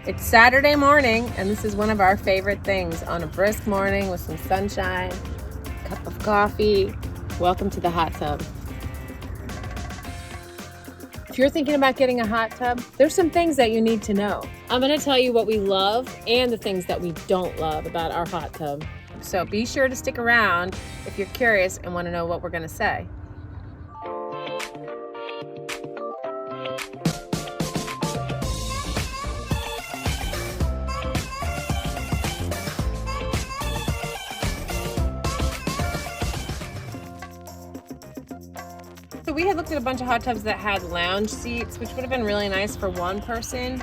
It's Saturday morning, and this is one of our favorite things on a brisk morning with some sunshine, a cup of coffee. Welcome to the hot tub. If you're thinking about getting a hot tub, there's some things that you need to know. I'm going to tell you what we love and the things that we don't love about our hot tub. So be sure to stick around if you're curious and want to know what we're going to say. So we had looked at a bunch of hot tubs that had lounge seats, which would have been really nice for one person,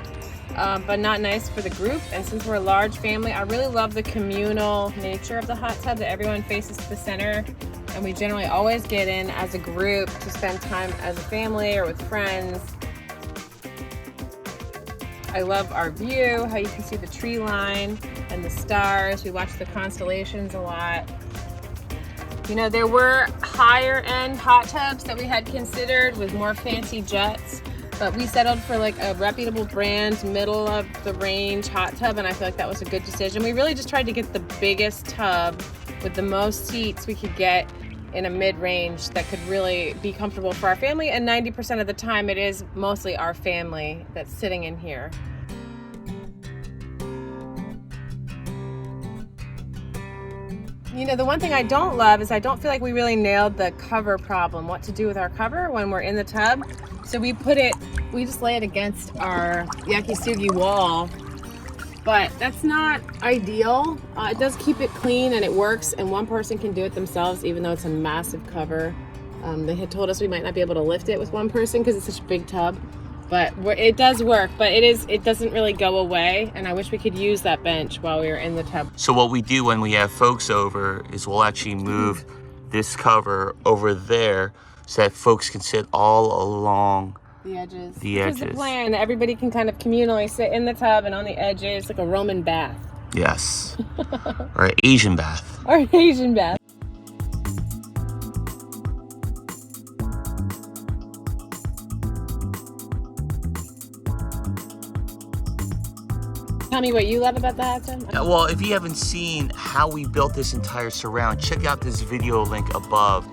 but not nice for the group. And since we're a large family, I really love the communal nature of the hot tub, that everyone faces to the center. And we generally always get in as a group to spend time as a family or with friends. I love our view, how you can see the tree line and the stars. We watch the constellations a lot. You know, there were higher end hot tubs that we had considered with more fancy jets, but we settled for like a reputable brand, middle of the range hot tub, and I feel like that was a good decision. We really just tried to get the biggest tub with the most seats we could get in a mid-range that could really be comfortable for our family, and 90% of the time it is mostly our family that's sitting in here. You know, the one thing I don't love is I don't feel like we really nailed the cover problem, what to do with our cover when we're in the tub. So we just lay it against our Yakisugi wall, but that's not ideal. It does keep it clean and it works, and one person can do it themselves, even though it's a massive cover. They had told us we might not be able to lift it with one person because it's such a big tub, but it does work, but it doesn't really go away, and I wish we could use that bench while we were in the tub. So what we do when we have folks over is we'll actually move this cover over there so that folks can sit all along the edges. This is the plan. Everybody can kind of communally sit in the tub and on the edges, like a Roman bath. Yes. Or an Asian bath. Or an Asian bath. Tell me what you love about the hot tub. Well, if you haven't seen how we built this entire surround, check out this video link above.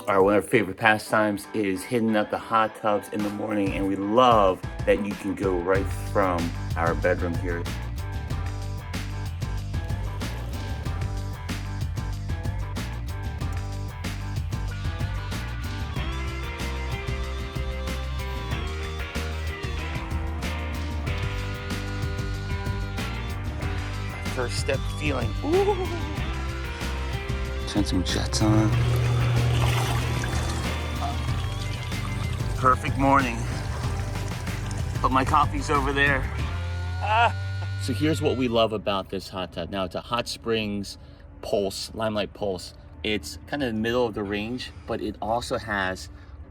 One of our favorite pastimes is hitting up the hot tubs in the morning, and we love that you can go right from our bedroom here. First step feeling. Ooh. Turn some jets on. Perfect morning. But my coffee's over there. So here's what we love about this hot tub. Now it's a Hot Springs Pulse, Limelight Pulse. It's kind of in the middle of the range, but it also has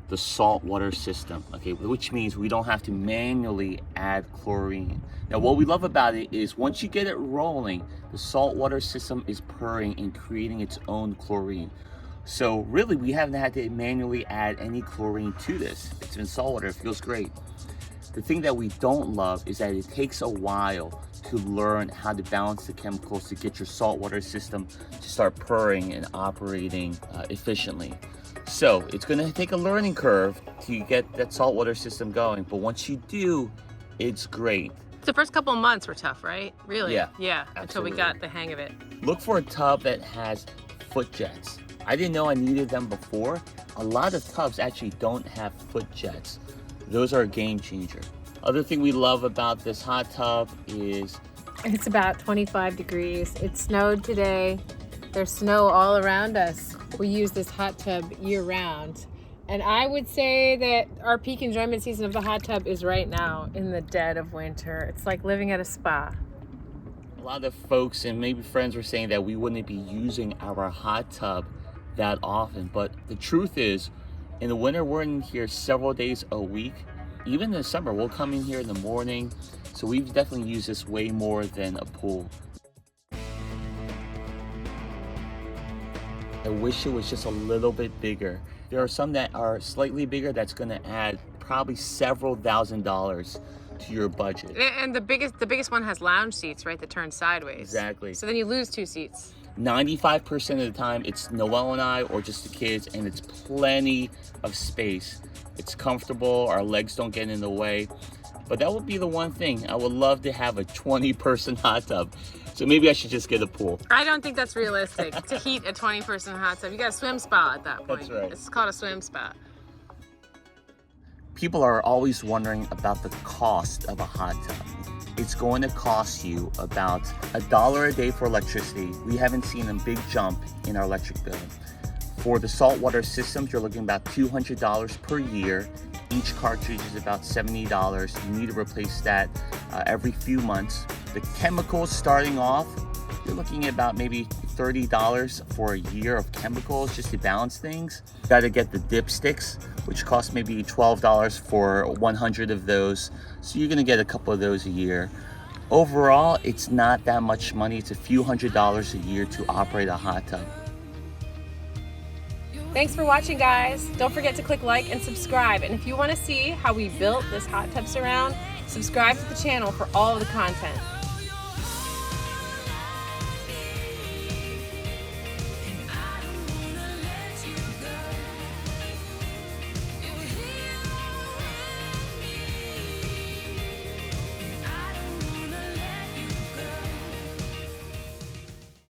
the saltwater system, okay, which means we don't have to manually add chlorine. Now what we love about it is once you get it rolling, the saltwater system is purring and creating its own chlorine. So really we haven't had to manually add any chlorine to this. It's been saltwater, it feels great. The thing that we don't love is that it takes a while to learn how to balance the chemicals to get your saltwater system to start purring and operating efficiently. So it's going to take a learning curve to get that saltwater system going, but once you do, it's great. The first couple of months were tough, right? Really? Yeah, until we got the hang of it. Look for a tub that has foot jets. I didn't know I needed them before. A lot of tubs actually don't have foot jets. Those are a game changer. Other thing we love about this hot tub is it's about 25 degrees. It snowed today. There's snow all around us. We use this hot tub year round. And I would say that our peak enjoyment season of the hot tub is right now in the dead of winter. It's like living at a spa. A lot of folks and maybe friends were saying that we wouldn't be using our hot tub that often, but the truth is, in the winter we're in here several days a week. Even in the summer we'll come in here in the morning, so we've definitely used this way more than a pool. I wish it was just a little bit bigger. There are some that are slightly bigger that's going to add probably several $1,000s to your budget. And the biggest one has lounge seats, right, that turn sideways. Exactly. So then you lose 2 seats. 95% of the time it's Noelle and I or just the kids, and it's plenty of space. It's comfortable, our legs don't get in the way. But that would be the one thing. I would love to have a 20-person hot tub. So maybe I should just get a pool. I don't think that's realistic to heat a 20-person hot tub. You got a swim spa at that point. That's right. It's called a swim spa. People are always wondering about the cost of a hot tub. It's going to cost you about $1 a day for electricity. We haven't seen a big jump in our electric bill. For the saltwater systems, you're looking about $200 per year. Each cartridge is about $70. You need to replace that every few months. The chemicals starting off, you're looking at about maybe $30 for a year of chemicals just to balance things. You got to get the dipsticks, which cost maybe $12 for 100 of those. So you're going to get a couple of those a year. Overall, it's not that much money. It's a few $100s a year to operate a hot tub. Thanks for watching, guys. Don't forget to click like and subscribe. And if you want to see how we built this hot tub surround, subscribe to the channel for all of the content.